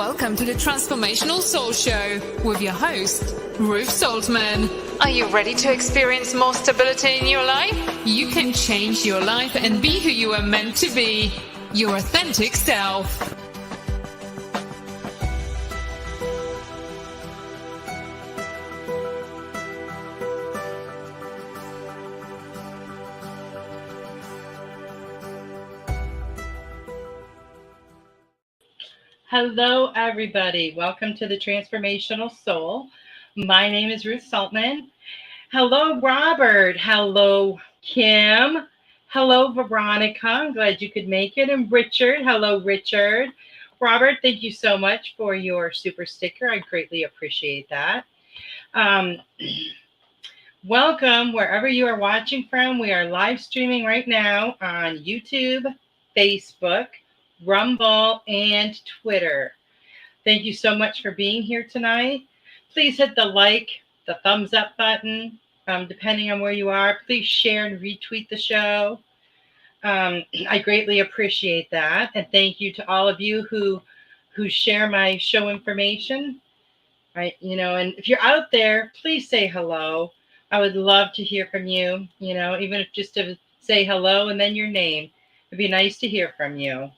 Welcome to the Transformational Soul Show with your host, Ruth Soltman. Are you ready to experience more stability in your life? You can change your life and be who you are meant to be, your authentic self. Hello, everybody. Welcome to the Transformational Soul. My name is Ruth Soltman. Hello, Robert. Hello, Kim. Hello, Veronica. I'm glad you could make it. And Richard. Hello, Richard. Robert, thank you so much for your super sticker. I greatly appreciate that. Welcome wherever you are watching from. We are live streaming right now on YouTube, Facebook, Rumble, and Twitter. Thank you so much for being here tonight. Please hit the like, the thumbs up button, depending on where you are. Please share and retweet the show. I greatly appreciate that. And thank you to all of you who share my show information. Right, and if you're out there, please say hello. I would love to hear from you, even if just to say hello and then your name. It'd be nice to hear from you.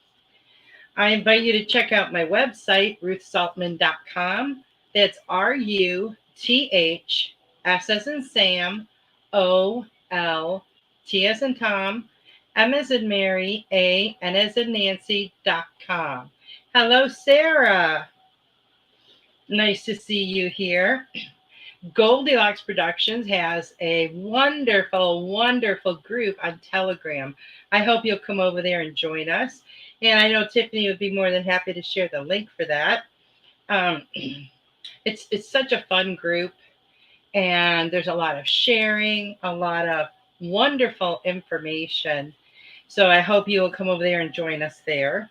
I invite you to check out my website, ruthsoltman.com. That's RUTH, S as in Sam, OL, T as in Tom, M as in Mary, A, N as in Nancy.com. Hello, Sarah. Nice to see you here. Goldylocks Productions has a wonderful, wonderful group on Telegram. I hope you'll come over there and join us. And I know Tiffany would be more than happy to share the link for that. It's such a fun group, and there's a lot of sharing, a lot of wonderful information. So I hope you will come over there and join us there.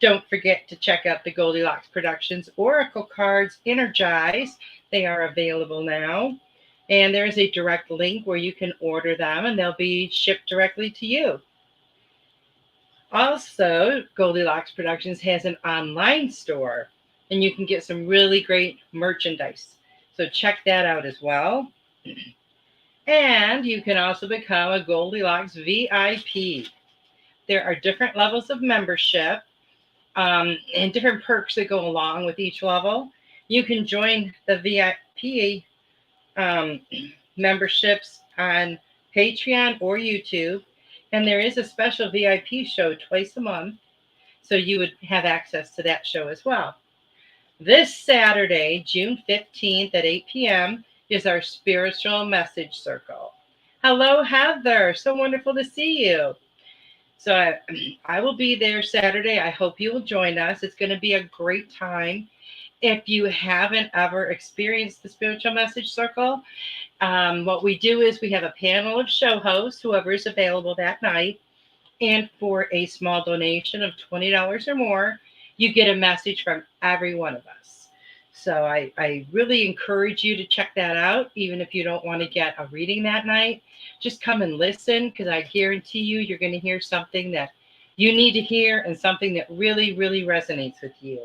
Don't forget to check out the Goldylocks Productions Oracle Cards Energize. They are available now. And there's a direct link where you can order them, and they'll be shipped directly to you. Also, Goldylocks Productions has an online store, and you can get some really great merchandise. So check that out as well. And you can also become a Goldylocks VIP. There are different levels of membership and different perks that go along with each level. You can join the VIP memberships on Patreon or YouTube. And there is a special VIP show twice a month, so you would have access to that show as well. This Saturday, June 15th at 8 p.m. is our Spiritual Message Circle. Hello, Heather. So wonderful to see you. So I will be there Saturday. I hope you will join us. It's going to be a great time. If you haven't ever experienced the Spiritual Message Circle, what we do is we have a panel of show hosts, whoever is available that night. And for a small donation of $20 or more, you get a message from every one of us. So I really encourage you to check that out, even if you don't want to get a reading that night. Just come and listen, because I guarantee you're going to hear something that you need to hear and something that really, really resonates with you.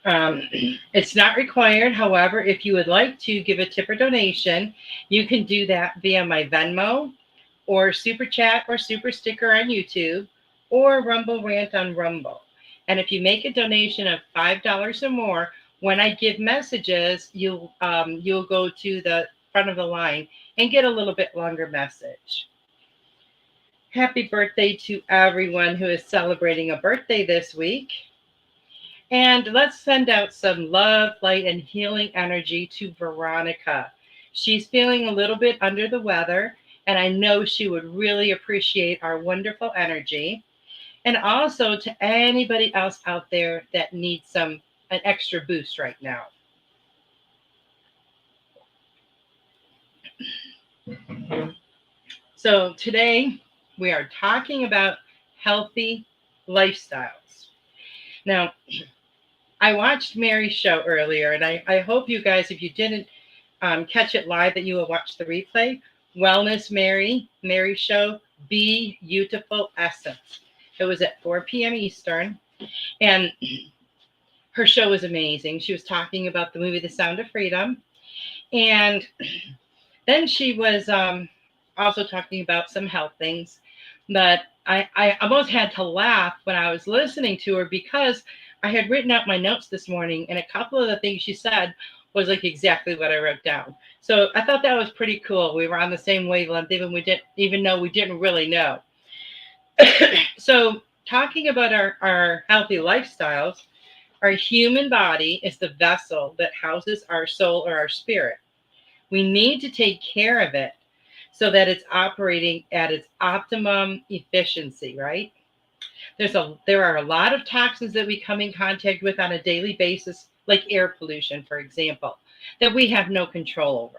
It's not required. However, if you would like to give a tip or donation, you can do that via my Venmo or Super Chat or Super Sticker on YouTube or Rumble Rant on Rumble. And if you make a donation of $5 or more, when I give messages, you'll go to the front of the line and get a little bit longer message. Happy birthday to everyone who is celebrating a birthday this week. And let's send out some love, light, and healing energy to Veronica. She's feeling a little bit under the weather, and I know she would really appreciate our wonderful energy. And also to anybody else out there that needs an extra boost right now. So today we are talking about healthy lifestyles. Now, I watched Mary's show earlier, and I hope you guys, if you didn't catch it live, that you will watch the replay. Wellness Mary's show, Be Beautiful Essence. It was at 4 p.m. Eastern, And her show was amazing. She was talking about the movie The Sound of Freedom. And then she was also talking about some health things. But I almost had to laugh when I was listening to her because I had written out my notes this morning, and a couple of the things she said was like exactly what I wrote down. So I thought that was pretty cool. We were on the same wavelength, even though we didn't really know. So talking about our healthy lifestyles, our human body is the vessel that houses our soul or our spirit. We need to take care of it so that it's operating at its optimum efficiency, right? There are a lot of toxins that we come in contact with on a daily basis, like air pollution, for example, that we have no control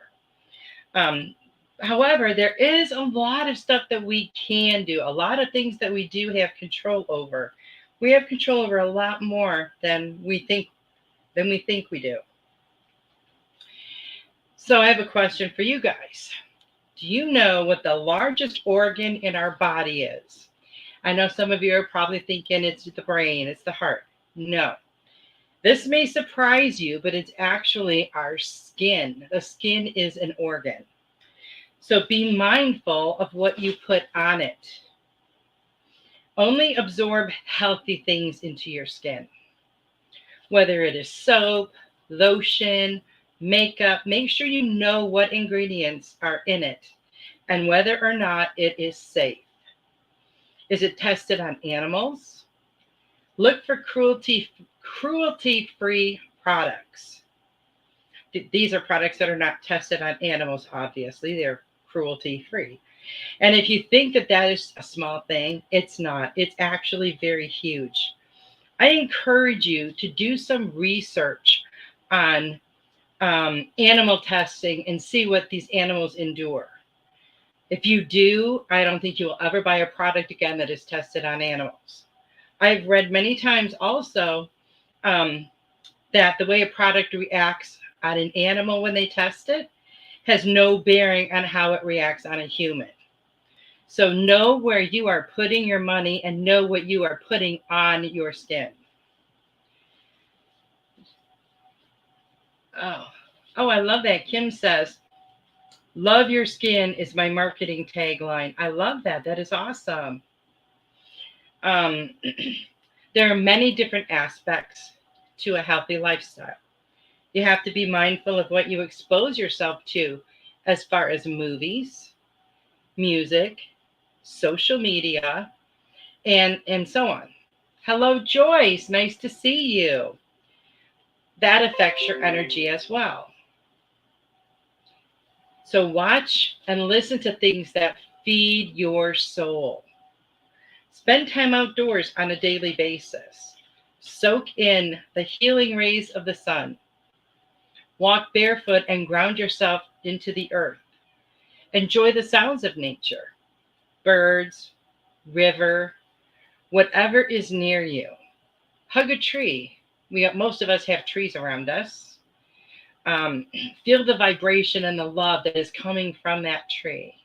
over. However, there is a lot of stuff that we can do, a lot of things that we do have control over. We have control over a lot more than we think we do. So I have a question for you guys. Do you know what the largest organ in our body is? I know some of you are probably thinking it's the brain, it's the heart. No. This may surprise you, but it's actually our skin. The skin is an organ. So be mindful of what you put on it. Only absorb healthy things into your skin. Whether it is soap, lotion, makeup, make sure you know what ingredients are in it and whether or not it is safe. Is it tested on animals? Look for cruelty-free products. These are products that are not tested on animals, obviously. They're cruelty-free. And if you think that that is a small thing, it's not. It's actually very huge. I encourage you to do some research on animal testing and see what these animals endure. If you do, I don't think you will ever buy a product again that is tested on animals. I've read many times also that the way a product reacts on an animal when they test it has no bearing on how it reacts on a human. So know where you are putting your money and know what you are putting on your skin. Oh, I love that. Kim says, love your skin is my marketing tagline. I love that. That is awesome. There are many different aspects to a healthy lifestyle. You have to be mindful of what you expose yourself to as far as movies, music, social media, and so on. Hello, Joyce. Nice to see you. That affects your energy as well. So watch and listen to things that feed your soul. Spend time outdoors on a daily basis. Soak in the healing rays of the sun. Walk barefoot and ground yourself into the earth. Enjoy the sounds of nature, birds, river, whatever is near you. Hug a tree. Most of us have trees around us. Feel the vibration and the love that is coming from that tree.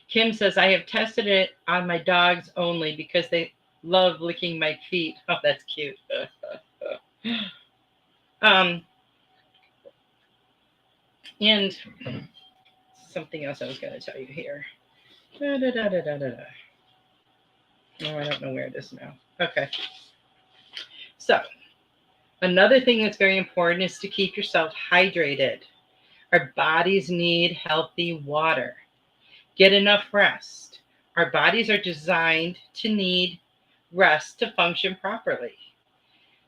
Kim says, I have tested it on my dogs only because they love licking my feet. Oh, that's cute. And something else I was going to tell you here. Oh, I don't know where it is now. Okay. So, another thing that's very important is to keep yourself hydrated. Our bodies need healthy water. Get enough rest. Our bodies are designed to need rest to function properly.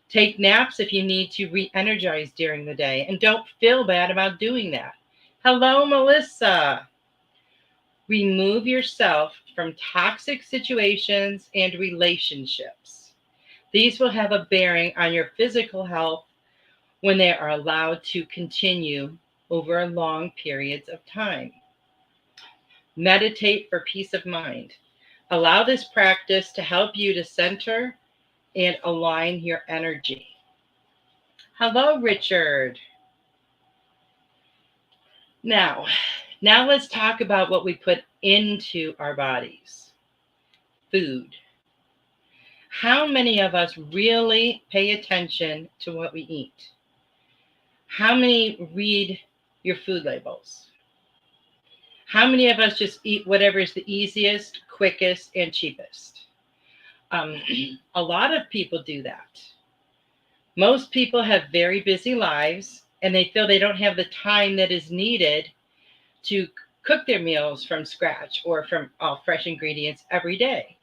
Take naps if you need to re-energize during the day, and don't feel bad about doing that. Hello, Melissa. Remove yourself from toxic situations and relationships. These will have a bearing on your physical health when they are allowed to continue over long periods of time. Meditate for peace of mind. Allow this practice to help you to center and align your energy. Hello, Richard. Now let's talk about what we put into our bodies. Food. How many of us really pay attention to what we eat? How many read your food labels? How many of us just eat whatever is the easiest, quickest, and cheapest? A lot of people do that. Most people have very busy lives, and they feel they don't have the time that is needed to cook their meals from scratch or from all fresh ingredients every day.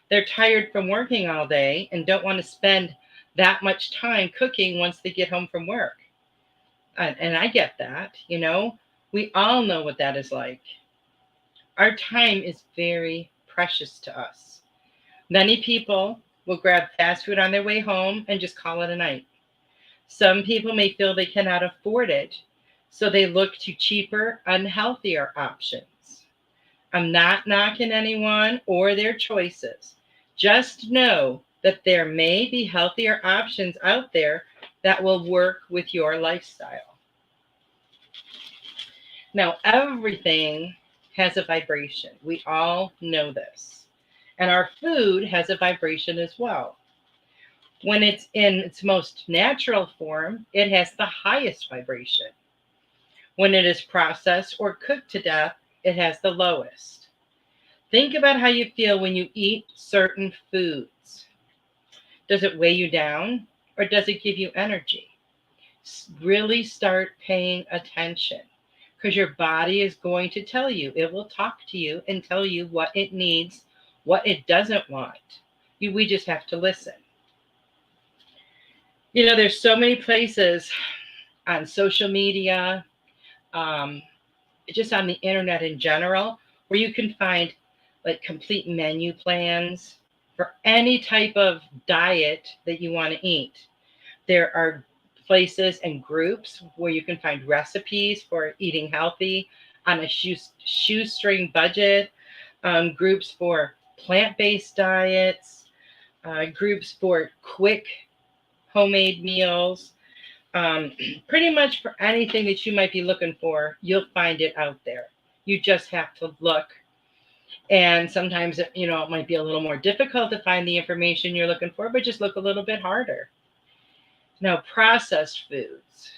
They're tired from working all day and don't want to spend that much time cooking once they get home from work. And I get that, we all know what that is like. Our time is very precious to us. Many people will grab fast food on their way home and just call it a night. Some people may feel they cannot afford it, so they look to cheaper, unhealthier options. I'm not knocking anyone or their choices. Just know that there may be healthier options out there that will work with your lifestyle. Now, everything has a vibration. We all know this. And our food has a vibration as well. When it's in its most natural form, it has the highest vibration. When it is processed or cooked to death, it has the lowest. Think about how you feel when you eat certain foods. Does it weigh you down or does it give you energy? Really start paying attention, because your body is going to tell you. It will talk to you and tell you what it needs, what it doesn't want. We just have to listen. There's so many places on social media, just on the internet in general, where you can find like complete menu plans for any type of diet that you want to eat. There are places and groups where you can find recipes for eating healthy on a shoestring budget, groups for plant-based diets, groups for quick homemade meals. Pretty much for anything that you might be looking for, you'll find it out there. You just have to look. And sometimes, it might be a little more difficult to find the information you're looking for, but just look a little bit harder. Now, processed foods.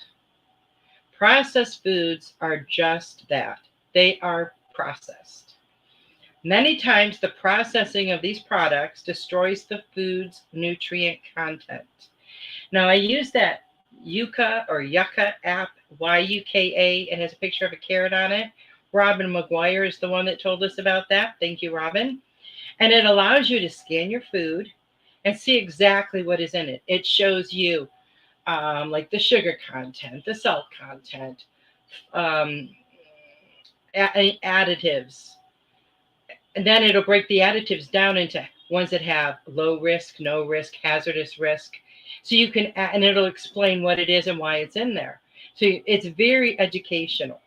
Processed foods are just that. They are processed. Many times, the processing of these products destroys the food's nutrient content. Now, I use that Yuka app, Yuka. It has a picture of a carrot on it. Robin McGuire is the one that told us about that. Thank you, Robin. And it allows you to scan your food and see exactly what is in it. It shows you like the sugar content, the salt content, additives. And then it'll break the additives down into ones that have low risk, no risk, hazardous risk. So you can, and it'll explain what it is and why it's in there. So it's very educational.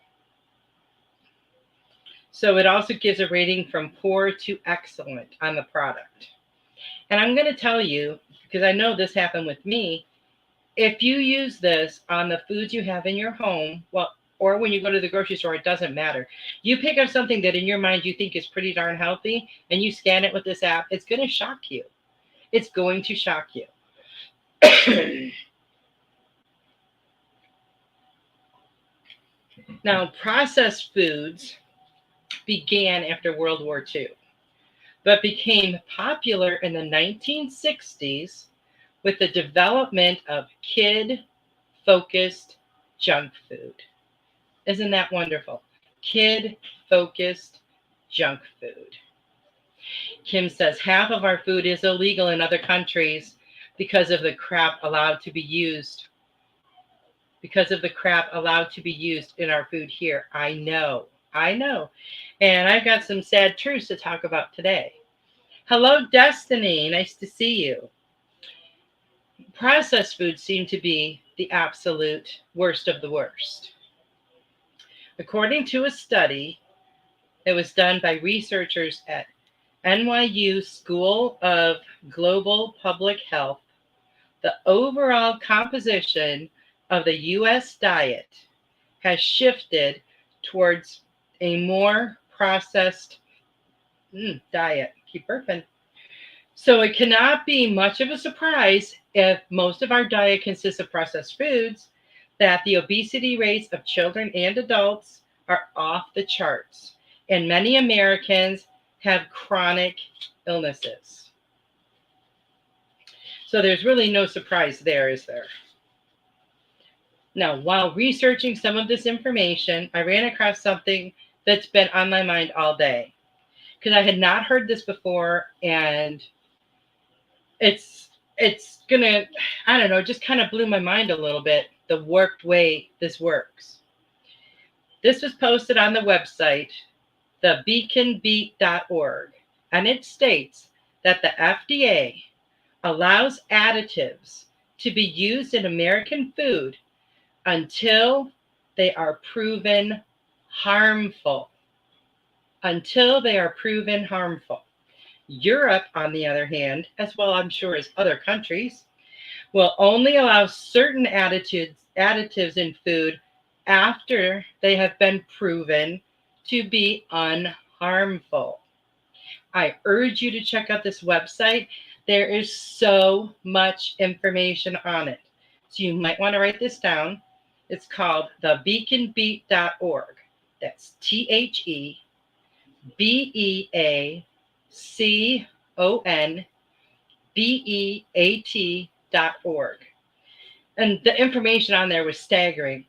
So it also gives a rating from poor to excellent on the product. And I'm going to tell you, because I know this happened with me, if you use this on the foods you have in your home, or when you go to the grocery store, it doesn't matter. You pick up something that in your mind you think is pretty darn healthy, and you scan it with this app, it's going to shock you. It's going to shock you. Now, processed foods began after World War II, but became popular in the 1960s with the development of kid-focused junk food. Isn't that wonderful? Kid-focused junk food. Kim says half of our food is illegal in other countries because of the crap allowed to be used. Because of the crap allowed to be used in our food here. I know. And I've got some sad truths to talk about today. Hello, Destiny. Nice to see you. Processed foods seem to be the absolute worst of the worst. According to a study that was done by researchers at NYU School of Global Public Health, the overall composition of the U.S. diet has shifted towards a more processed diet. Keep burping. So it cannot be much of a surprise if most of our diet consists of processed foods that the obesity rates of children and adults are off the charts. And many Americans have chronic illnesses. So there's really no surprise there, is there? Now, while researching some of this information, I ran across something that's been on my mind all day because I had not heard this before, and it's gonna, I don't know, just kind of blew my mind a little bit, the warped way this works. This was posted on the website, thebeaconbeat.org, and it states that the FDA allows additives to be used in American food until they are proven harmful. Until they are proven harmful. Europe, on the other hand, as well I'm sure as other countries, will only allow certain additives in food after they have been proven to be unharmful. I urge you to check out this website. There is so much information on it. So you might want to write this down. It's called thebeaconbeat.org. That's TheBeaconbeat.org. And the information on there was staggering.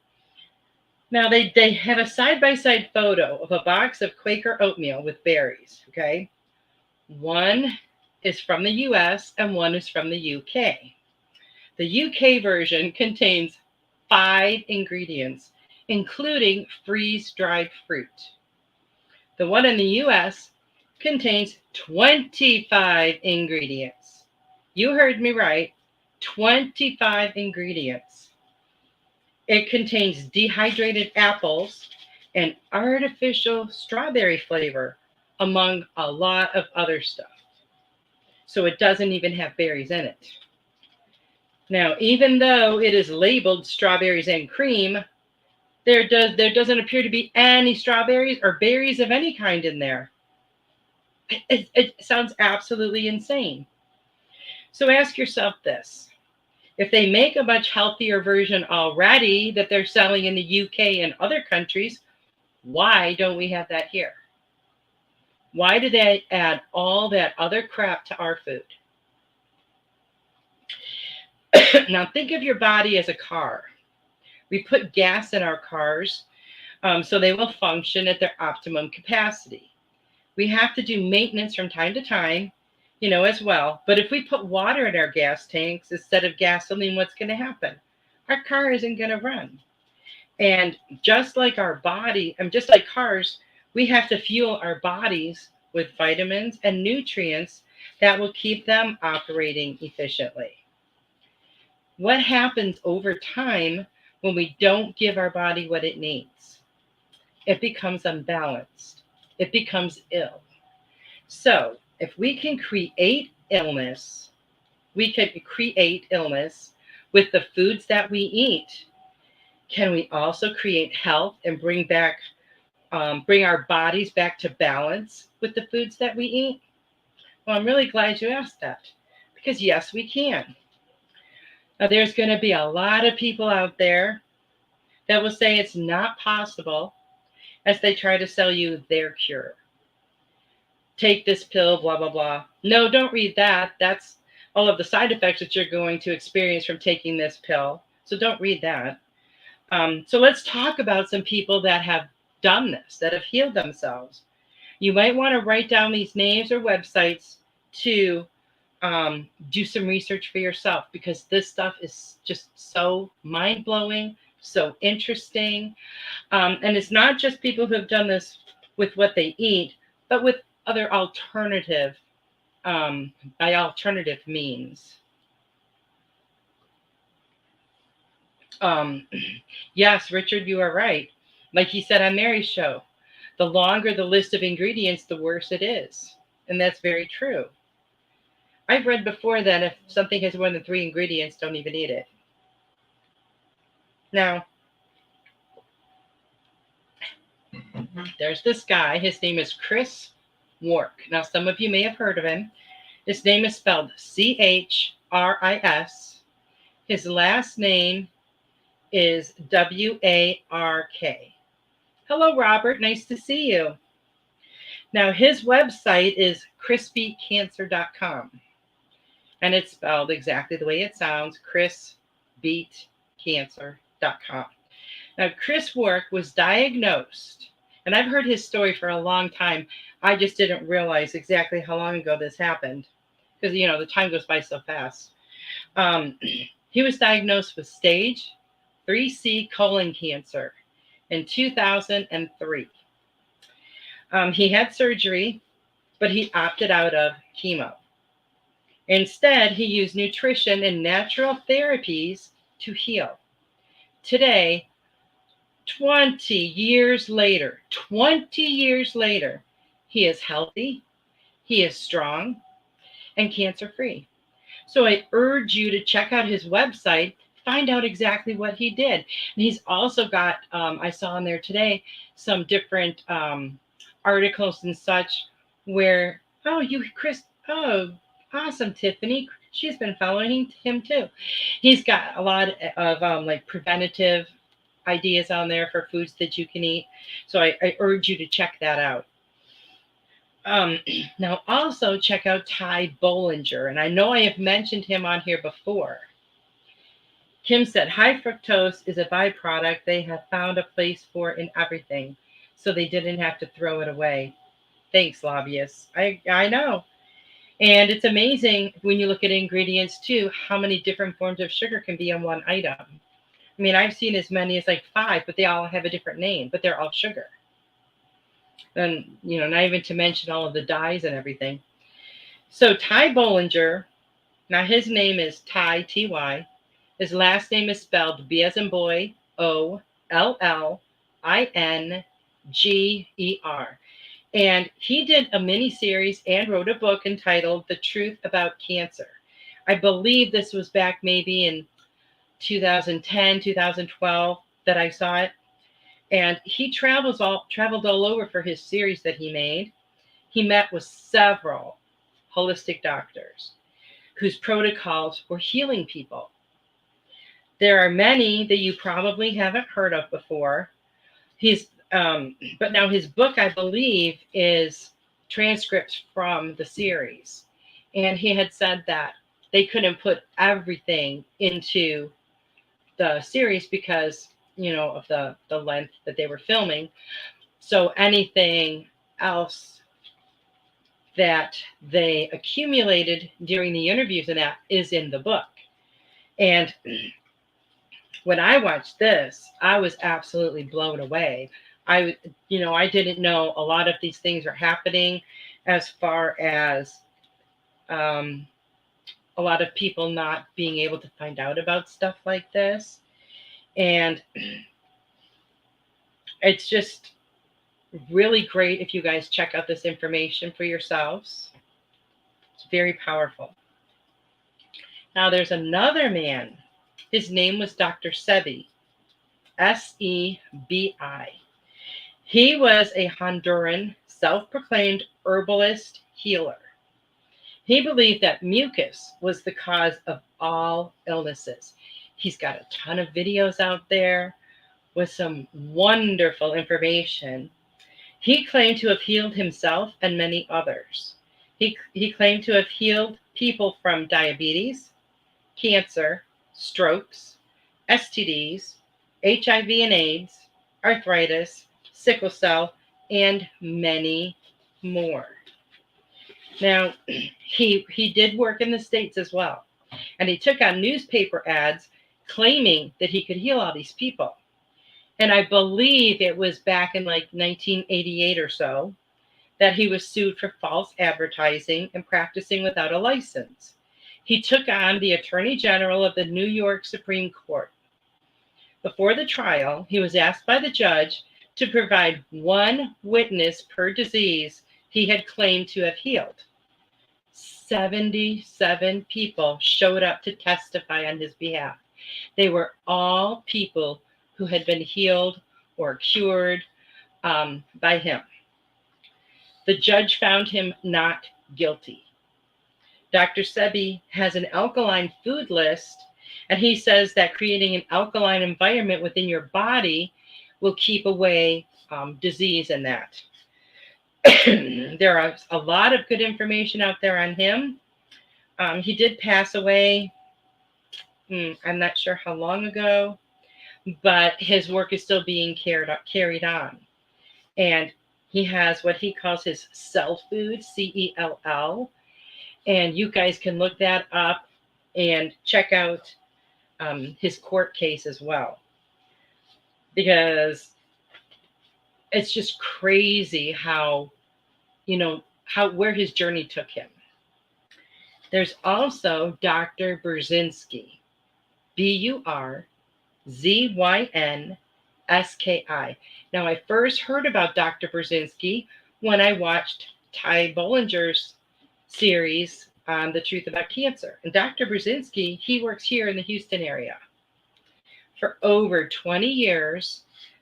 Now, they have a side-by-side photo of a box of Quaker oatmeal with berries, okay? One is from the US and one is from the UK. The UK version contains 5 ingredients, including freeze-dried fruit. The one in the US contains 25 ingredients. You heard me right, 25 ingredients. It contains dehydrated apples and artificial strawberry flavor, among a lot of other stuff. So it doesn't even have berries in it. Now, even though it is labeled strawberries and cream, there doesn't appear to be any strawberries or berries of any kind in there. It sounds absolutely insane. So ask yourself this. If they make a much healthier version already that they're selling in the UK and other countries, why don't we have that here? Why do they add all that other crap to our food? Now think of your body as a car. We put gas in our cars so they will function at their optimum capacity. We have to do maintenance from time to time, as well. But if we put water in our gas tanks instead of gasoline, what's going to happen? Our car isn't going to run. And just like our body, and just like cars, we have to fuel our bodies with vitamins and nutrients that will keep them operating efficiently. What happens over time when we don't give our body what it needs? It becomes unbalanced. It becomes ill. So if we can create illness, with the foods that we eat. Can we also create health and bring our bodies back to balance with the foods that we eat? Well, I'm really glad you asked that, because yes, we can. Now, there's going to be a lot of people out there that will say it's not possible as they try to sell you their cure. Take this pill, blah, blah, blah. No, don't read that. That's all of the side effects that you're going to experience from taking this pill. So don't read that. So let's talk about some people that have done this, that have healed themselves. You might want to write down these names or websites to do some research for yourself, because this stuff is just so mind-blowing, so interesting. And it's not just people who have done this with what they eat, but with other alternative means. Yes, Richard, you are right. Like he said on Mary's show, the longer the list of ingredients, the worse it is. And that's very true. I've read before that if something has more than 3 ingredients, don't even eat it. Now, there's this guy. His name is Chris Wark. Now, some of you may have heard of him. His name is spelled Chris. His last name is Wark. Hello, Robert. Nice to see you. Now, his website is chrisbeatcancer.com. And it's spelled exactly the way it sounds, chrisbeatcancer.com. Now, Chris Work was diagnosed, and I've heard his story for a long time. I just didn't realize exactly how long ago this happened because, the time goes by so fast. He was diagnosed with stage 3C colon cancer in 2003. He had surgery, but he opted out of chemo. Instead, he used nutrition and natural therapies to heal. Today, 20 years later, he is healthy, he is strong, and cancer-free. So I urge you to check out his website, find out exactly what he did. And he's also got, I saw on there today, some different articles and such where, Chris, awesome, Tiffany. She's been following him too. He's got a lot of like preventative ideas on there for foods that you can eat. So I urge you to check that out. Now also check out Ty Bollinger. And I know I have mentioned him on here before. Kim said, high fructose is a byproduct they have found a place for in everything. So they didn't have to throw it away. Thanks, lobbyists. I know. And it's amazing when you look at ingredients too, how many different forms of sugar can be in one item. I mean, I've seen as many as like 5, but they all have a different name, but they're all sugar. And, not even to mention all of the dyes and everything. So Ty Bollinger, now his name is Ty, T-Y. His last name is spelled B as in boy, Ollinger. And he did a mini series and wrote a book entitled The Truth About Cancer. I believe this was back maybe in 2010, 2012 that I saw it. And he traveled all over for his series that he made. He met with several holistic doctors whose protocols were healing people. There are many that you probably haven't heard of before. But now his book, I believe, is transcripts from the series. And he had said that they couldn't put everything into the series because, of the length that they were filming. So anything else that they accumulated during the interviews and that is in the book. And when I watched this, I was absolutely blown away. I didn't know a lot of these things are happening as far as a lot of people not being able to find out about stuff like this. And it's just really great if you guys check out this information for yourselves. It's very powerful. Now there's another man. His name was Dr. Sebi, S-E-B-I. He was a Honduran self-proclaimed herbalist healer. He believed that mucus was the cause of all illnesses. He's got a ton of videos out there with some wonderful information. He claimed to have healed himself and many others. He claimed to have healed people from diabetes, cancer, strokes, STDs, HIV and AIDS, arthritis, sickle cell, and many more. Now, he did work in the States as well, and he took on newspaper ads claiming that he could heal all these people. And I believe it was back in like 1988 or so that he was sued for false advertising and practicing without a license. He took on the Attorney General of the New York Supreme Court. Before the trial, he was asked by the judge to provide one witness per disease he had claimed to have healed. 77 people showed up to testify on his behalf. They were all people who had been healed or cured by him. The judge found him not guilty. Dr. Sebi has an alkaline food list, and he says that creating an alkaline environment within your body will keep away disease and that. There are a lot of good information out there on him. He did pass away. I'm not sure how long ago, but his work is still being carried on. And he has what he calls his cell food, CELL. And you guys can look that up and check out his court case as well. Because it's just crazy how, where his journey took him. There's also Dr. Burzynski, Burzynski. Now, I first heard about Dr. Burzynski when I watched Ty Bollinger's series on The Truth About Cancer. And Dr. Burzynski, he works here in the Houston area. For over 20 years,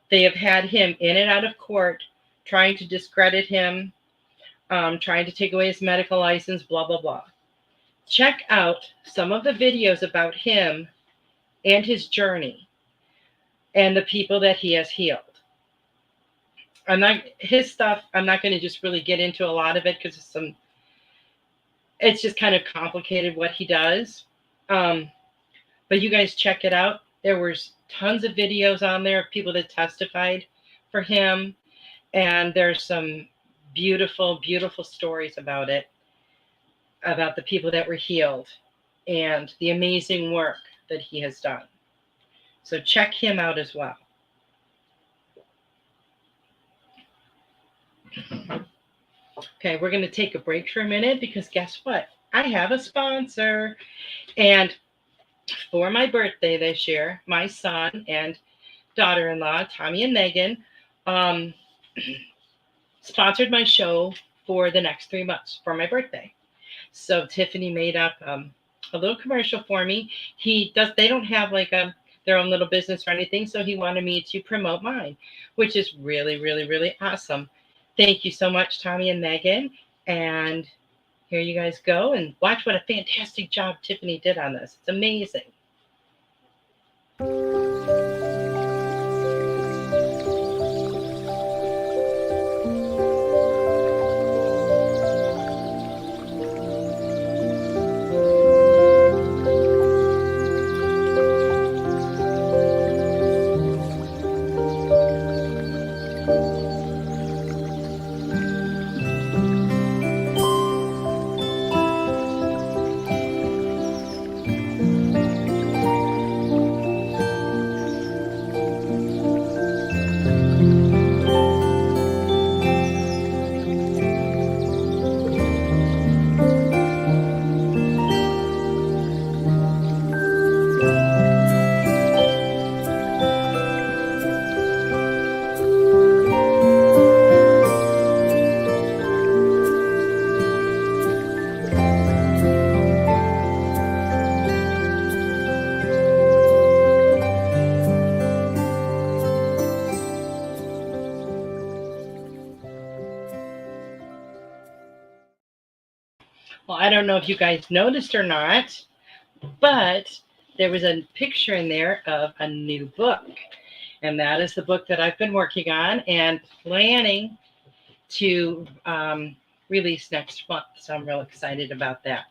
they have had him in and out of court trying to discredit him, trying to take away his medical license, blah, blah, blah. Check out some of the videos about him and his journey and the people that he has healed. His stuff, I'm not going to just really get into a lot of it because it's just kind of complicated what he does. But you guys check it out. There was tons of videos on there of people that testified for him. And there's some beautiful, beautiful stories about it, about the people that were healed and the amazing work that he has done. So check him out as well. Okay, we're going to take a break for a minute because guess what? I have a sponsor. And for my birthday this year, my son and daughter-in-law, Tommy and Megan, sponsored my show for the next 3 months for my birthday. So Tiffany made up a little commercial for me. They don't have like their own little business or anything, so he wanted me to promote mine, which is really, really, really awesome. Thank you so much, Tommy and Megan. And here you guys go and watch what a fantastic job Tiffany did on this. It's amazing. Well, I don't know if you guys noticed or not, but there was a picture in there of a new book. And that is the book that I've been working on and planning to release next month. So I'm real excited about that.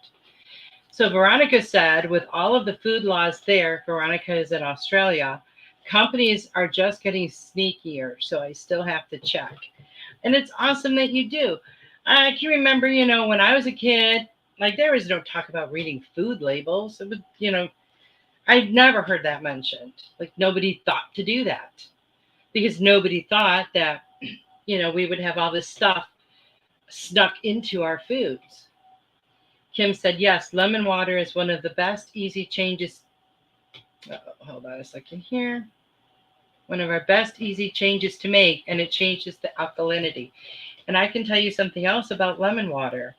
So Veronica said, with all of the food laws there, Veronica is in Australia, companies are just getting sneakier. So I still have to check. And it's awesome that you do. I can remember, when I was a kid, like there was no talk about reading food labels. It was, I've never heard that mentioned. Like nobody thought to do that because nobody thought that, we would have all this stuff snuck into our foods. Kim said, yes, lemon water is one of the best easy changes. Hold on a second here. One of our best easy changes to make, and it changes the alkalinity. And I can tell you something else about lemon water.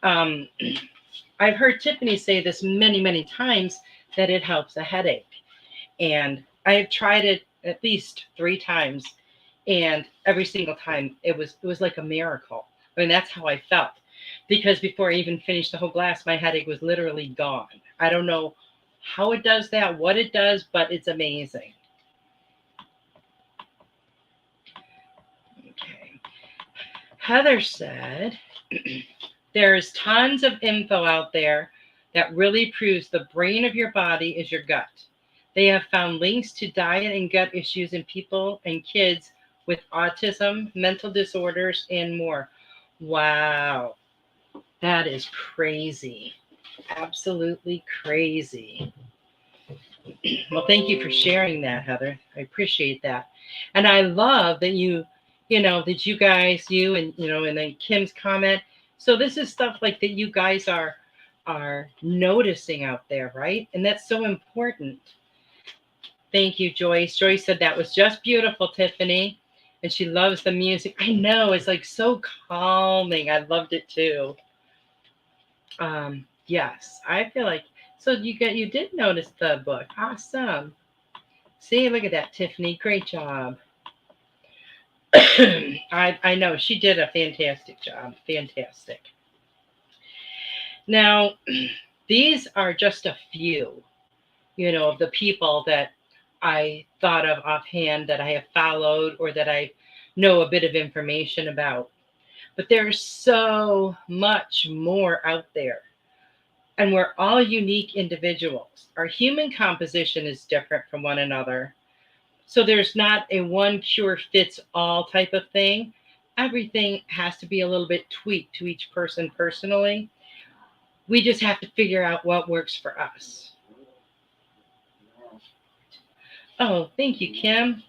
I've heard Tiffany say this many, many times that it helps a headache. And I have tried it at least 3 times. And every single time it was like a miracle. I mean, that's how I felt. because before I even finished the whole glass, my headache was literally gone. I don't know how it does that, what it does, but it's amazing. Okay. Heather said, there's tons of info out there that really proves the brain of your body is your gut. They have found links to diet and gut issues in people and kids with autism, mental disorders, and more. Wow. That is crazy. Absolutely crazy. Well, thank you for sharing that, Heather. I appreciate that. And I love that that you guys, and then Kim's comment. So this is stuff like that you guys are noticing out there, right? And that's so important. Thank you, Joyce. Joyce said that was just beautiful, Tiffany. And she loves the music. I know, it's like so calming. I loved it too. Yes, I feel like, so you did notice the book. Awesome. See, look at that, Tiffany. Great job. I know she did a fantastic job. Fantastic. Now, these are just a few, of the people that I thought of offhand that I have followed or that I know a bit of information about. But there's so much more out there. And we're all unique individuals. Our human composition is different from one another. So there's not a one cure fits all type of thing. Everything has to be a little bit tweaked to each person personally. We just have to figure out what works for us. Oh, thank you, Kim.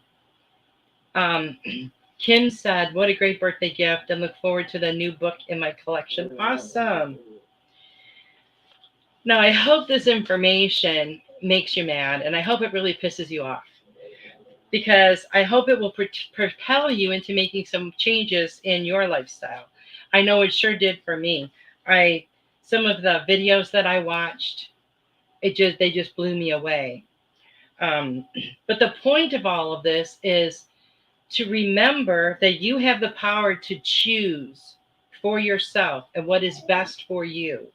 Kim said, what a great birthday gift, and look forward to the new book in my collection. Awesome. Now, I hope this information makes you mad, and I hope it really pisses you off, because I hope it will propel you into making some changes in your lifestyle. I know it sure did for me. Some of the videos that I watched, they just blew me away. But the point of all of this is to remember that you have the power to choose for yourself and what is best for you.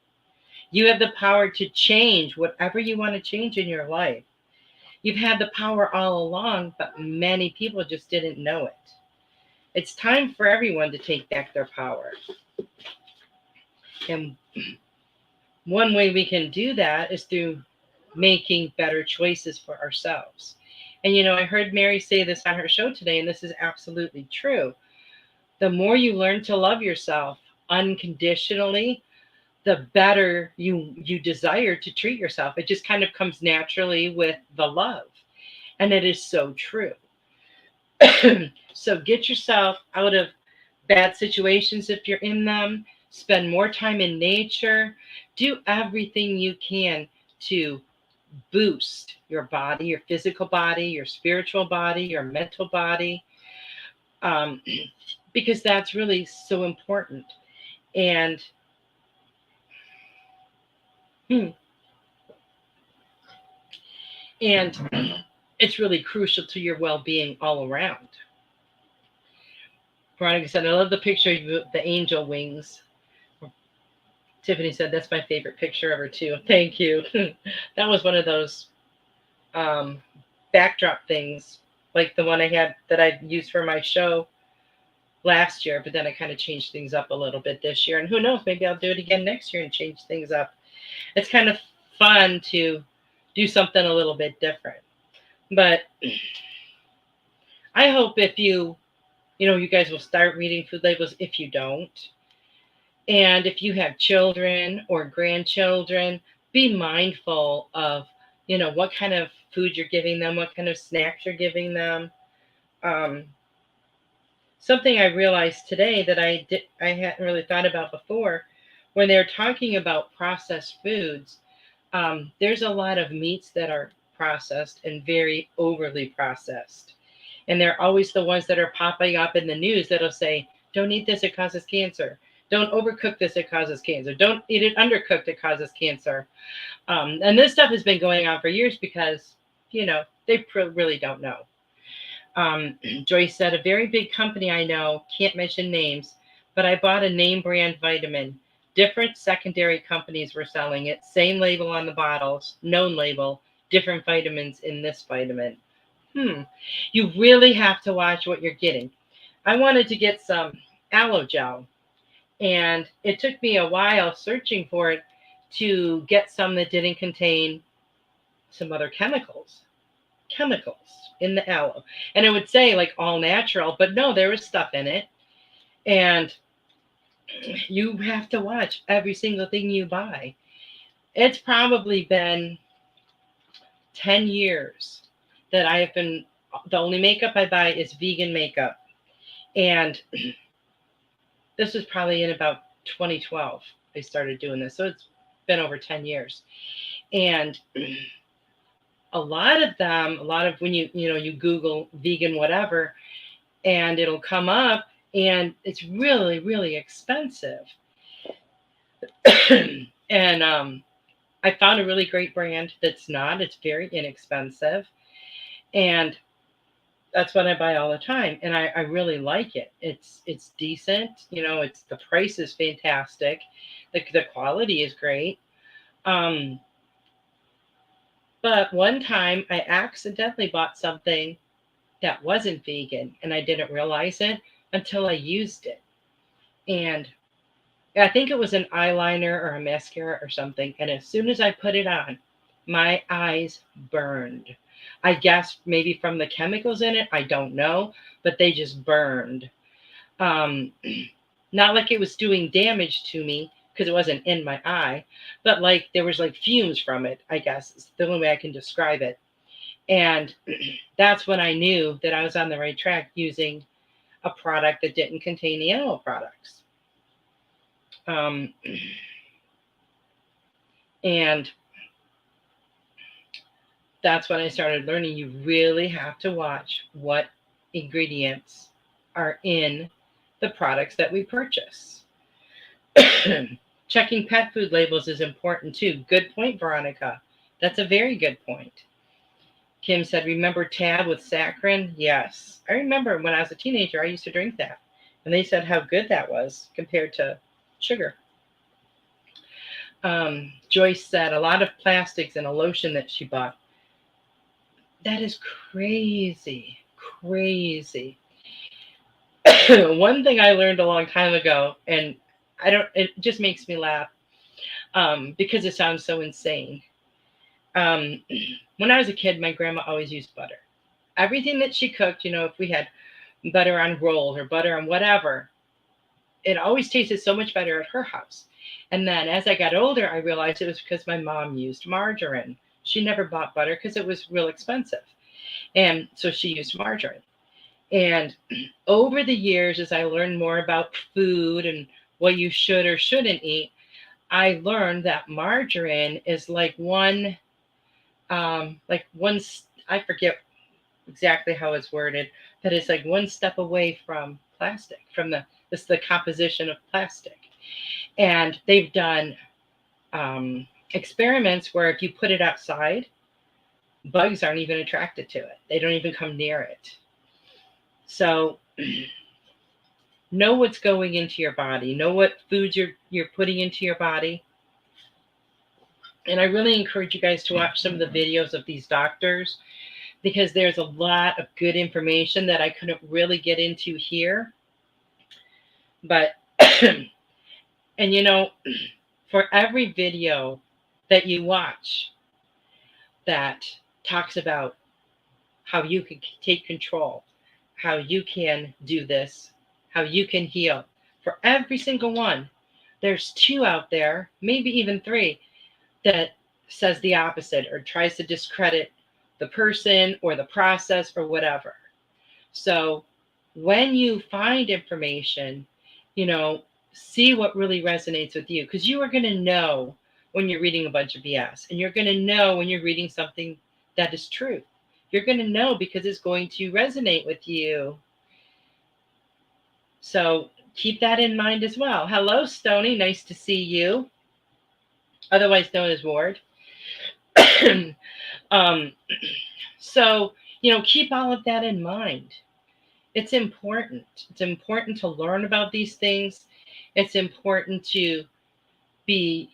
You have the power to change whatever you want to change in your life. You've had the power all along, but many people just didn't know it. It's time for everyone to take back their power. And one way we can do that is through making better choices for ourselves. And, I heard Mary say this on her show today, and this is absolutely true. The more you learn to love yourself unconditionally, the better you desire to treat yourself. It just kind of comes naturally with the love. And it is so true. So get yourself out of bad situations if you're in them. Spend more time in nature. Do everything you can to boost your body, your physical body, your spiritual body, your mental body, because that's really so important. And it's really crucial to your well-being all around. Veronica said, I love the picture of the angel wings. Tiffany said, that's my favorite picture ever too. Thank you. That was one of those backdrop things, like the one I had that I used for my show last year, but then I kind of changed things up a little bit this year. And who knows, maybe I'll do it again next year and change things up. It's kind of fun to do something a little bit different. But I hope if you guys will start reading food labels if you don't. And if you have children or grandchildren, be mindful of, what kind of food you're giving them, what kind of snacks you're giving them. Something I realized today that I hadn't really thought about before, when they're talking about processed foods, there's a lot of meats that are processed and very overly processed. And they're always the ones that are popping up in the news that'll say, don't eat this, it causes cancer. Don't overcook this, it causes cancer. Don't eat it undercooked, it causes cancer. And this stuff has been going on for years because, they really don't know. Joyce said, a very big company I know, can't mention names, but I bought a name brand vitamin. different secondary companies were selling it. Same label on the bottles, known label, different vitamins in this vitamin. You really have to watch what you're getting. I wanted to get some aloe gel, and it took me a while searching for it to get some that didn't contain some other chemicals in the aloe. And it would say like all natural, but no, there was stuff in it. And you have to watch every single thing you buy. It's probably been 10 years that I have been, the only makeup I buy is vegan makeup. And this was probably in about 2012 I started doing this. So it's been over 10 years. And a lot of when you Google vegan whatever, and it'll come up, and it's really, really expensive. And I found a really great brand that's not. It's very inexpensive. And that's what I buy all the time. And I really like it. It's decent. It's the price is fantastic. The quality is great. But one time I accidentally bought something that wasn't vegan, and I didn't realize it until I used it. And I think it was an eyeliner or a mascara or something. And as soon as I put it on, my eyes burned. I guess maybe from the chemicals in it. I don't know, but they just burned. Not like it was doing damage to me because it wasn't in my eye, but like there was like fumes from it, I guess. It's the only way I can describe it. And that's when I knew that I was on the right track using a product that didn't contain the animal products. And that's when I started learning you really have to watch what ingredients are in the products that we purchase. Checking pet food labels is important too. Good point, Veronica. That's a very good point. Kim said, remember Tab with saccharin? Yes. I remember when I was a teenager, I used to drink that. And they said how good that was compared to sugar. Joyce said a lot of plastics in a lotion that she bought. That is crazy. Crazy. One thing I learned a long time ago, and it just makes me laugh because it sounds so insane. When I was a kid, my grandma always used butter. Everything that she cooked, if we had butter on rolls or butter on whatever, it always tasted so much better at her house. And then as I got older, I realized it was because my mom used margarine. She never bought butter because it was real expensive. And so she used margarine. And over the years, as I learned more about food and what you should or shouldn't eat, I learned that margarine is like one, I forget exactly how it's worded, but it's like one step away from plastic, from the composition of plastic. And they've done experiments where if you put it outside, bugs aren't even attracted to it. They don't even come near it. So know what's going into your body. Know what foods you're putting into your body. And I really encourage you guys to watch some of the videos of these doctors, because there's a lot of good information that I couldn't really get into here. But, and for every video that you watch that talks about how you can take control, how you can do this, how you can heal, for every single one, there's 2 out there, maybe even 3, that says the opposite or tries to discredit the person or the process or whatever. So when you find information, see what really resonates with you, because you are going to know when you're reading a bunch of BS, and you're going to know when you're reading something that is true. You're going to know because it's going to resonate with you. So keep that in mind as well. Hello, Stony. Nice to see you. Otherwise known as Ward. So, keep all of that in mind. It's important. It's important to learn about these things. It's important to be,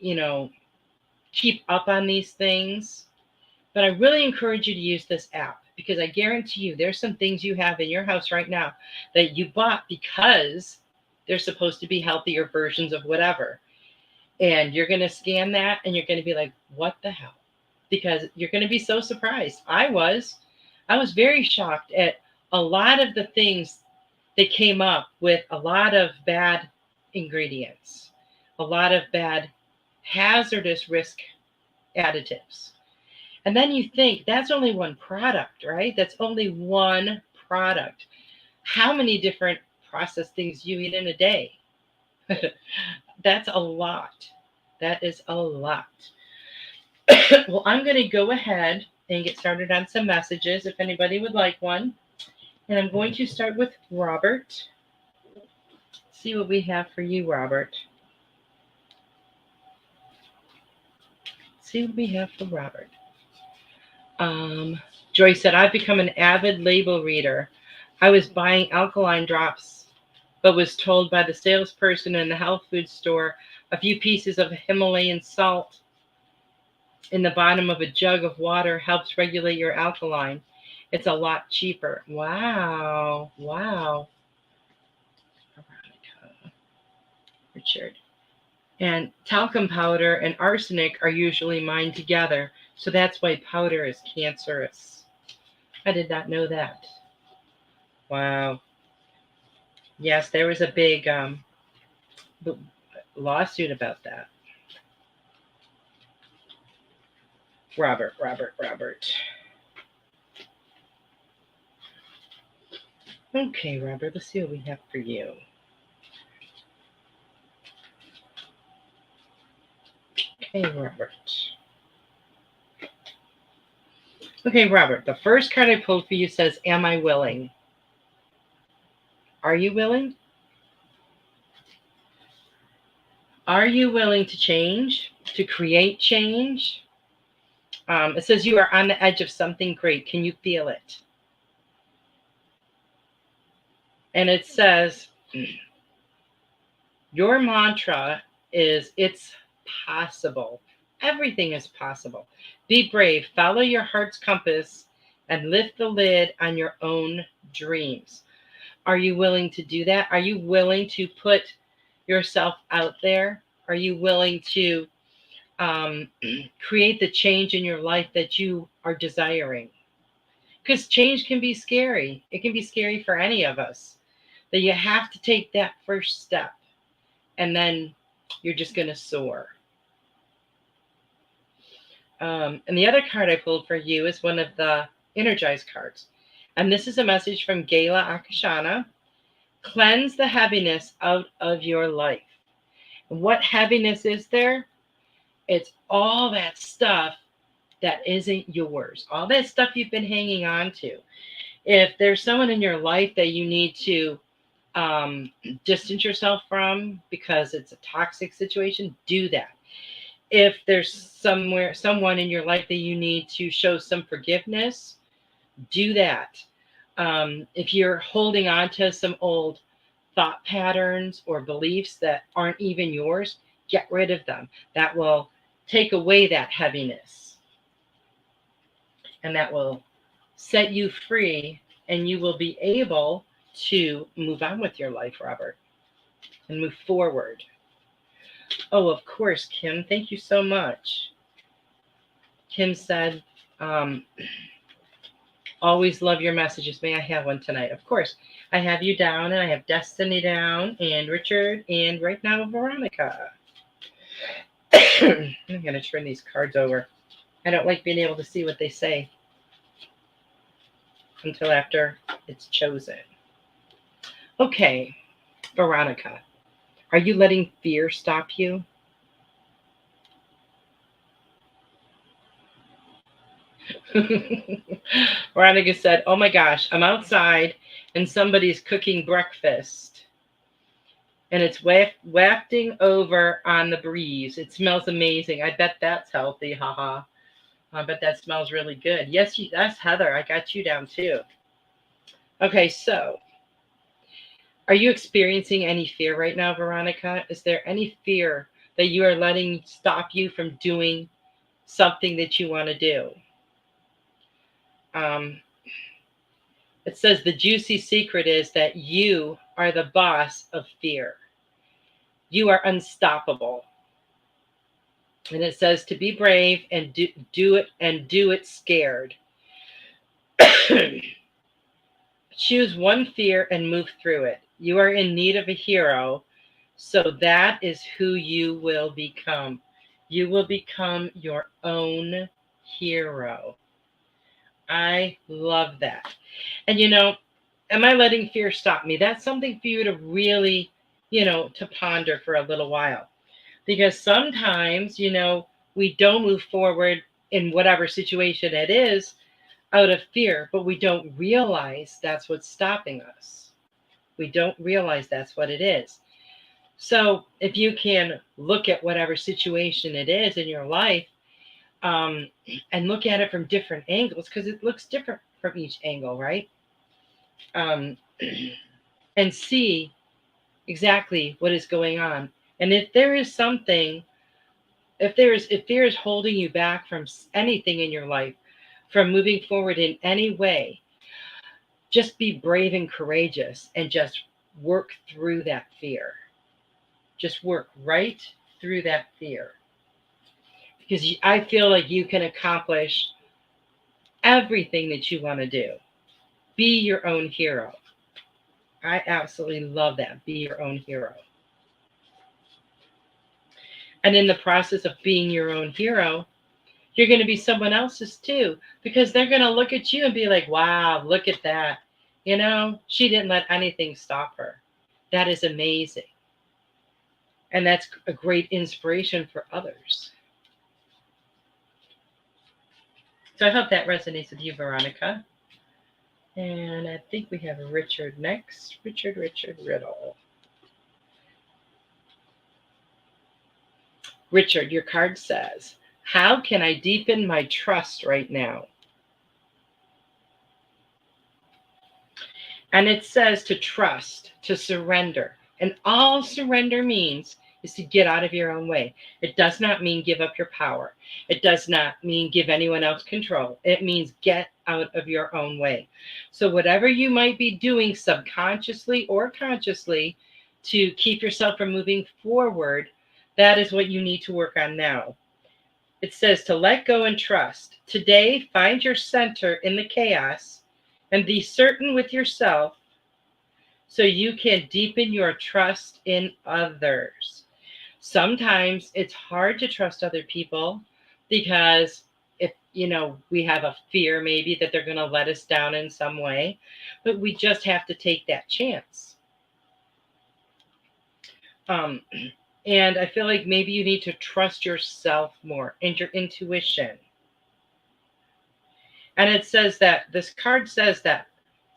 keep up on these things. But I really encourage you to use this app, because I guarantee you there's some things you have in your house right now that you bought because they're supposed to be healthier versions of whatever. And you're going to scan that and you're going to be like, what the hell? Because you're going to be so surprised. I was very shocked at a lot of the things that came up with a lot of bad ingredients, a lot of bad hazardous risk additives. And then you think that's only one product, right? That's only one product. How many different processed things you eat in a day? That's a lot. That is a lot. Well, I'm going to go ahead and get started on some messages if anybody would like one. And I'm going to start with Robert. See what we have for you, Robert. See what we have for Robert. Joyce said, I've become an avid label reader. I was buying alkaline drops, but was told by the salesperson in the health food store a few pieces of Himalayan salt in the bottom of a jug of water helps regulate your alkaline. It's a lot cheaper. Wow. Wow. Richard. And talcum powder and arsenic are usually mined together, so that's why powder is cancerous. I did not know that. Wow. Yes, there was a big lawsuit about that. Robert. Okay, Robert, let's see what we have for you. Okay, Robert. Okay, Robert, the first card I pulled for you says, am I willing? Are you willing? Are you willing to change, to create change? It says you are on the edge of something great. Can you feel it? And it says, your mantra is, it's possible. Everything is possible. Be brave, follow your heart's compass, and lift the lid on your own dreams. Are you willing to do that? Are you willing to put yourself out there? Are you willing to create the change in your life that you are desiring? Because change can be scary. It can be scary for any of us. That you have to take that first step, and then you're just going to soar. And the other card I pulled for you is one of the Energized cards. And this is a message from Gala Akashana. Cleanse the heaviness out of your life. And what heaviness is there? It's all that stuff that isn't yours. All that stuff you've been hanging on to. If there's someone in your life that you need to distance yourself from because it's a toxic situation, do that. If there's someone in your life that you need to show some forgiveness, do that. If you're holding on to some old thought patterns or beliefs that aren't even yours, get rid of them. That will take away that heaviness. And that will set you free, and you will be able to move on with your life, Robert, and move forward. Oh, of course, Kim. Thank you so much. Kim said, always love your messages. May I have one tonight? Of course. I have you down, and I have Destiny down, and Richard, and right now, Veronica. I'm going to turn these cards over. I don't like being able to see what they say until after it's chosen. Okay, Veronica. Are you letting fear stop you? Veronica said, oh my gosh, I'm outside and somebody's cooking breakfast. And it's wafting over on the breeze. It smells amazing. I bet that's healthy. Haha. I bet that smells really good. Yes, that's Heather. I got you down too. Okay, so are you experiencing any fear right now, Veronica? Is there any fear that you are letting stop you from doing something that you want to do. It says the juicy secret is that you are the boss of fear. You are unstoppable. And it says to be brave and do it scared. Choose one fear and move through it. You are in need of a hero, so that is who you will become. You will become your own hero. I love that. And am I letting fear stop me? That's something for you to really, to ponder for a little while. Because sometimes, we don't move forward in whatever situation it is out of fear, but we don't realize that's what's stopping us. We don't realize that's what it is. So if you can look at whatever situation it is in your life, and look at it from different angles, because it looks different from each angle, right? And see exactly what is going on. And if there is something, if fear is holding you back from anything in your life, from moving forward in any way, just be brave and courageous and just work through that fear. Just work right through that fear. Because I feel like you can accomplish everything that you want to do. Be your own hero. I absolutely love that. Be your own hero. And in the process of being your own hero, you're going to be someone else's too, because they're going to look at you and be like, wow, look at that. She didn't let anything stop her. That is amazing. And that's a great inspiration for others. So I hope that resonates with you, Veronica. And I think we have Richard next. Richard Riddle. Richard, your card says, how can I deepen my trust right now? And it says to trust, to surrender. And all surrender means is to get out of your own way. It does not mean give up your power. It does not mean give anyone else control. It means get out of your own way. So whatever you might be doing subconsciously or consciously to keep yourself from moving forward, that is what you need to work on now. It says to let go and trust. Today, find your center in the chaos and be certain with yourself so you can deepen your trust in others. Sometimes it's hard to trust other people because if, we have a fear maybe that they're going to let us down in some way, but we just have to take that chance. And I feel like maybe you need to trust yourself more and your intuition. And it says that, this card says that,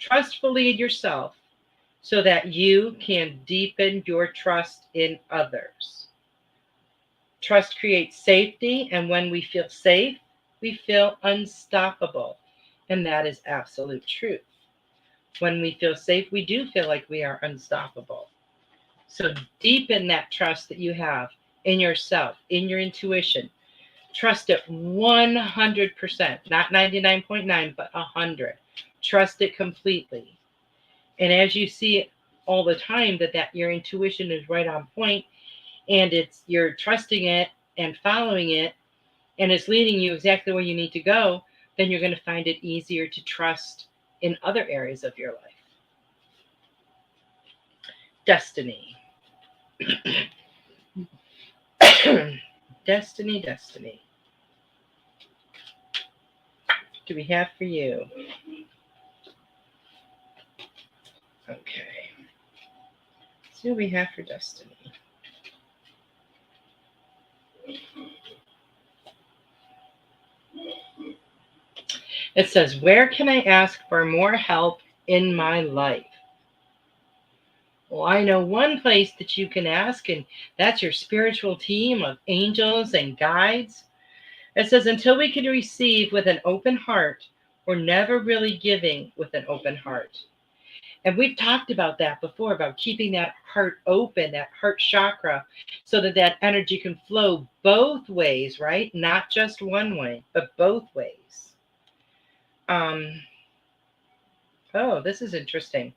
trust fully in yourself so that you can deepen your trust in others. Trust creates safety, and when we feel safe, we feel unstoppable. And that is absolute truth. When we feel safe, we do feel like we are unstoppable. So deepen that trust that you have in yourself, in your intuition. Trust it 100%, not 99.9, but 100. Trust it completely. And as you see it all the time, that your intuition is right on point, and you're trusting it and following it, and it's leading you exactly where you need to go, then you're going to find it easier to trust in other areas of your life. Destiny. Destiny. What do we have for you? Okay. Let's see what we have for Destiny. It says, where can I ask for more help in my life? Well, I know one place that you can ask, and that's your spiritual team of angels and guides. It says, until we can receive with an open heart, we're never really giving with an open heart. And we've talked about that before, about keeping that heart open, that heart chakra, so that that energy can flow both ways, right? Not just one way, but both ways. Oh, this is interesting.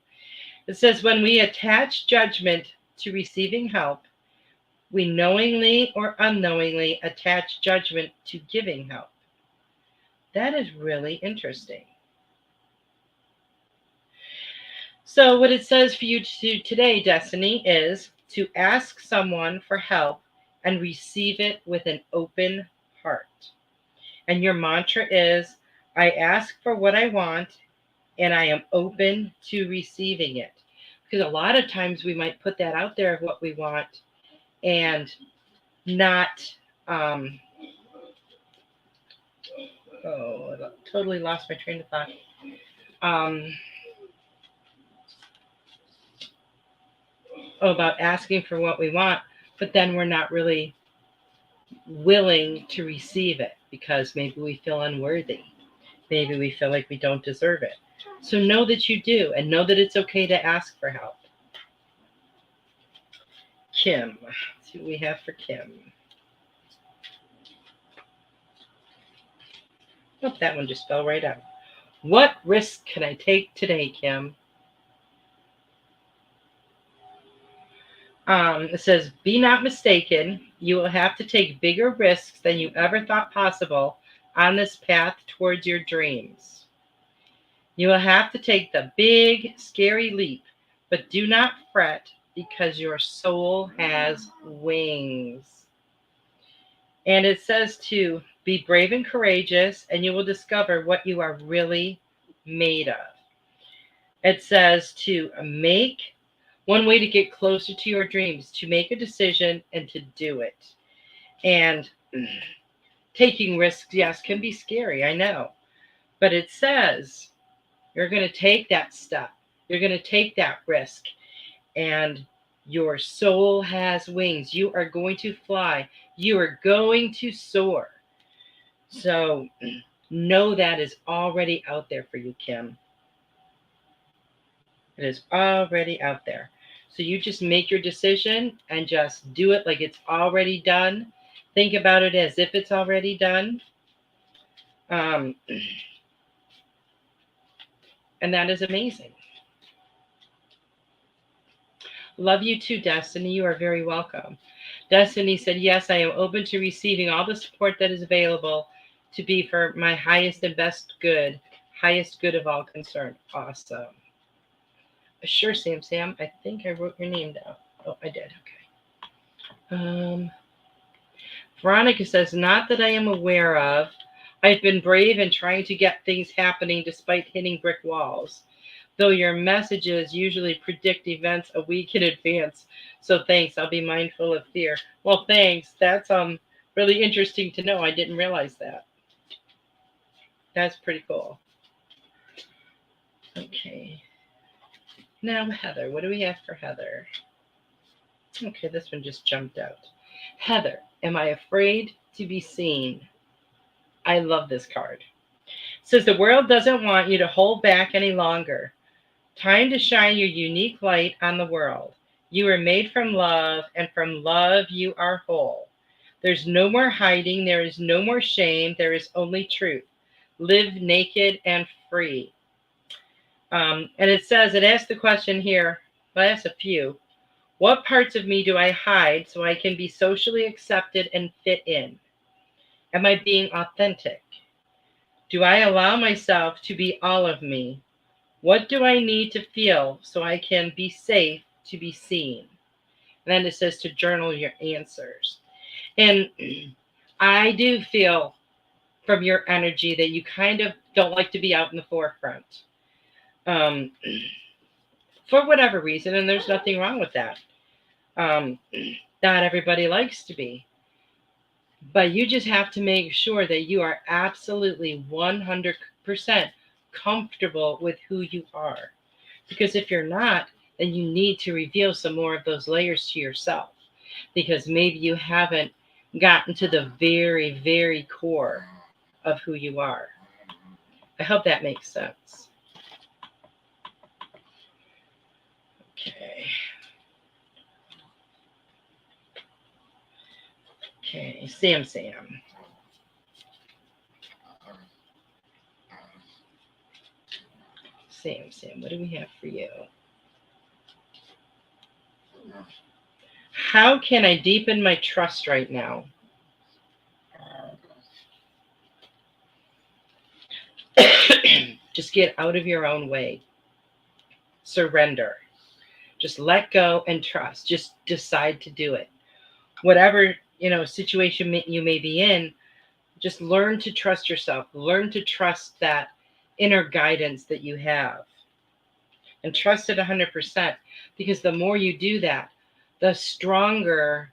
It says, when we attach judgment to receiving help, we knowingly or unknowingly attach judgment to giving help. That is really interesting. So what it says for you to do today, Destiny, is to ask someone for help and receive it with an open heart. And your mantra is, I ask for what I want and I am open to receiving it. Because a lot of times we might put that out there of what we want and not, I totally lost my train of thought. About asking for what we want, but then we're not really willing to receive it because maybe we feel unworthy. Maybe we feel like we don't deserve it. So know that you do, and know that it's okay to ask for help. Kim, let's see what we have for Kim. Oh, that one just fell right out. What risk can I take today, Kim? It says, be not mistaken. You will have to take bigger risks than you ever thought possible on this path towards your dreams. You will have to take the big, scary leap, but do not fret because your soul has wings. And it says to be brave and courageous, and you will discover what you are really made of. It says to make one way to get closer to your dreams, to make a decision and to do it. And taking risks, yes, can be scary, I know. But it says you're going to take that step. You're going to take that risk. And your soul has wings. You are going to fly. You are going to soar. So know that is already out there for you, Kim. It is already out there. So you just make your decision and just do it like it's already done. Think about it as if it's already done. And that is amazing. Love you too, Destiny. You are very welcome. Destiny said, yes, I am open to receiving all the support that is available to be for my highest and best good, highest good of all concerned. Awesome. Sure, Sam. I think I wrote your name down. Oh, I did. Okay. Veronica says, not that I am aware of. I've been brave in trying to get things happening despite hitting brick walls. Though your messages usually predict events a week in advance. So thanks. I'll be mindful of fear. Well, thanks. That's really interesting to know. I didn't realize that. That's pretty cool. Okay. Now, Heather. What do we have for Heather? Okay, this one just jumped out. Heather, am I afraid to be seen? I love this card. It says the world doesn't want you to hold back any longer. Time to shine your unique light on the world. You are made from love, and from love you are whole. There's no more hiding. There is no more shame. There is only truth. Live naked and free. And it says, it asks the question here, well, it asks a few. What parts of me do I hide so I can be socially accepted and fit in? Am I being authentic? Do I allow myself to be all of me? What do I need to feel so I can be safe to be seen? And then it says to journal your answers. And I do feel from your energy that you kind of don't like to be out in the forefront. For whatever reason, and there's nothing wrong with that. Not everybody likes to be. But you just have to make sure that you are absolutely 100% comfortable with who you are. Because if you're not, then you need to reveal some more of those layers to yourself. Because maybe you haven't gotten to the very, very core of who you are. I hope that makes sense. Okay, Sam. Sam, what do we have for you? How can I deepen my trust right now? Just get out of your own way. Surrender. Just let go and trust. Just decide to do it. Whatever, situation you may be in, just learn to trust yourself. Learn to trust that inner guidance that you have. And trust it 100%, because the more you do that, the stronger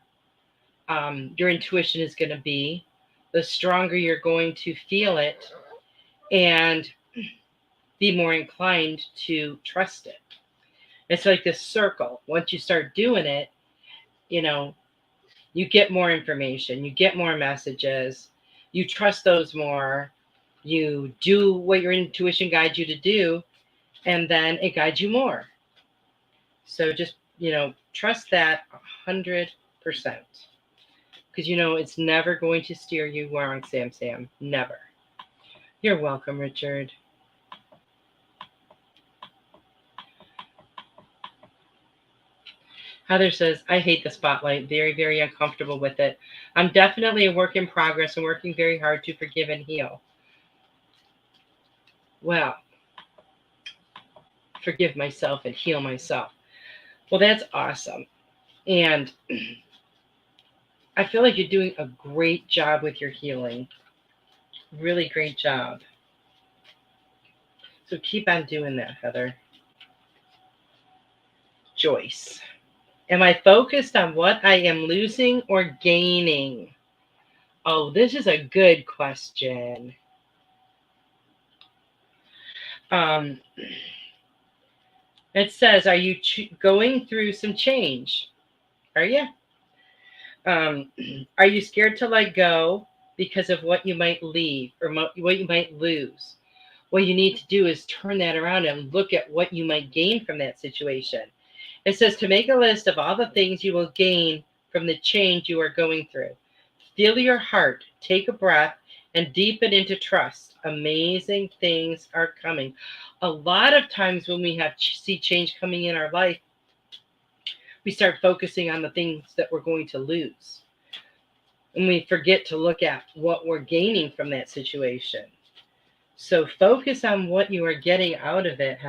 your intuition is going to be, the stronger you're going to feel it and be more inclined to trust it. It's like this circle. Once you start doing it, you get more information, you get more messages, you trust those more, you do what your intuition guides you to do, and then it guides you more. So just, trust that 100%. Because it's never going to steer you wrong, Sam. Never. You're welcome, Richard. Heather says, I hate the spotlight. Very, very uncomfortable with it. I'm definitely a work in progress and working very hard to forgive and heal. Well, forgive myself and heal myself. Well, that's awesome. And I feel like you're doing a great job with your healing. Really great job. So keep on doing that, Heather. Joyce. Am I focused on what I am losing or gaining? Oh, this is a good question. It says, are you going through some change? Are you? Are you scared to let go because of what you might leave or what you might lose? What you need to do is turn that around and look at what you might gain from that situation. It says to make a list of all the things you will gain from the change you are going through. Feel your heart, take a breath, and deepen into trust. Amazing things are coming. A lot of times when we see change coming in our life, we start focusing on the things that we're going to lose. And we forget to look at what we're gaining from that situation. So focus on what you are getting out of it,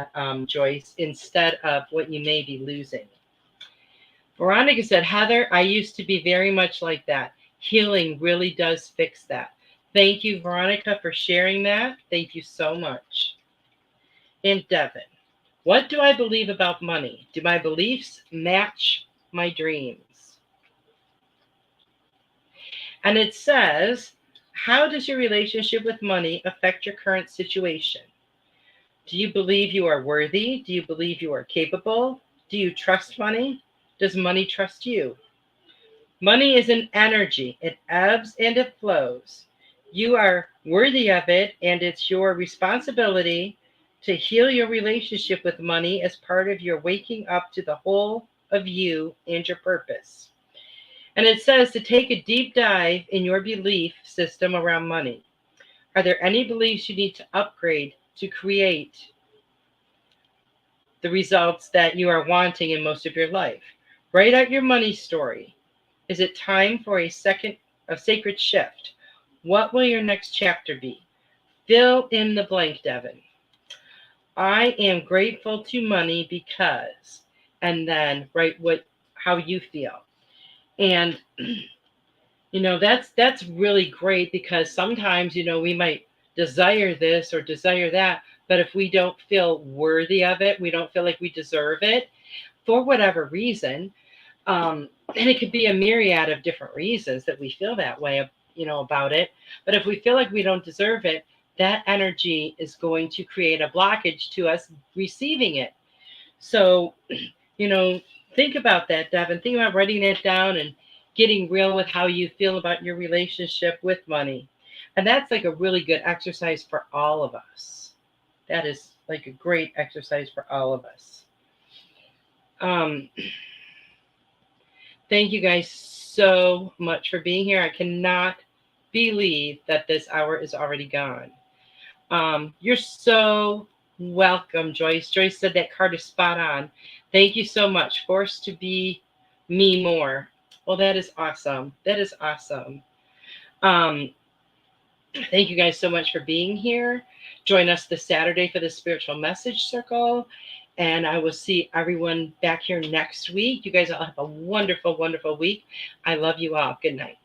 Joyce, instead of what you may be losing. Veronica said, Heather, I used to be very much like that. Healing really does fix that. Thank you, Veronica, for sharing that. Thank you so much. And Devin, what do I believe about money? Do my beliefs match my dreams? And it says, how does your relationship with money affect your current situation? Do you believe you are worthy? Do you believe you are capable? Do you trust money? Does money trust you? Money is an energy. It ebbs and it flows. You are worthy of it, and it's your responsibility to heal your relationship with money as part of your waking up to the whole of you and your purpose. And it says to take a deep dive in your belief system around money. Are there any beliefs you need to upgrade to create the results that you are wanting in most of your life? Write out your money story. Is it time for a sacred shift? What will your next chapter be? Fill in the blank, Devin. I am grateful to money because, and then write how you feel. And that's really great, because sometimes we might desire this or desire that, but if we don't feel worthy of it, we don't feel like we deserve it for whatever reason, and it could be a myriad of different reasons that we feel that way about it. But if we feel like we don't deserve it, that energy is going to create a blockage to us receiving it. So think about that, Devin. Think about writing it down and getting real with how you feel about your relationship with money. And that's like a really good exercise for all of us. That is like a great exercise for all of us. Thank you guys so much for being here. I cannot believe that this hour is already gone. You're so welcome, Joyce. Joyce said that card is spot on. Thank you so much. Forced to be me more. Well, that is awesome. That is awesome. Um, Thank you guys so much for being here. Join us this Saturday for the Spiritual Message Circle. And I will see everyone back here next week. You guys all have a wonderful, wonderful week. I love you all. Good night.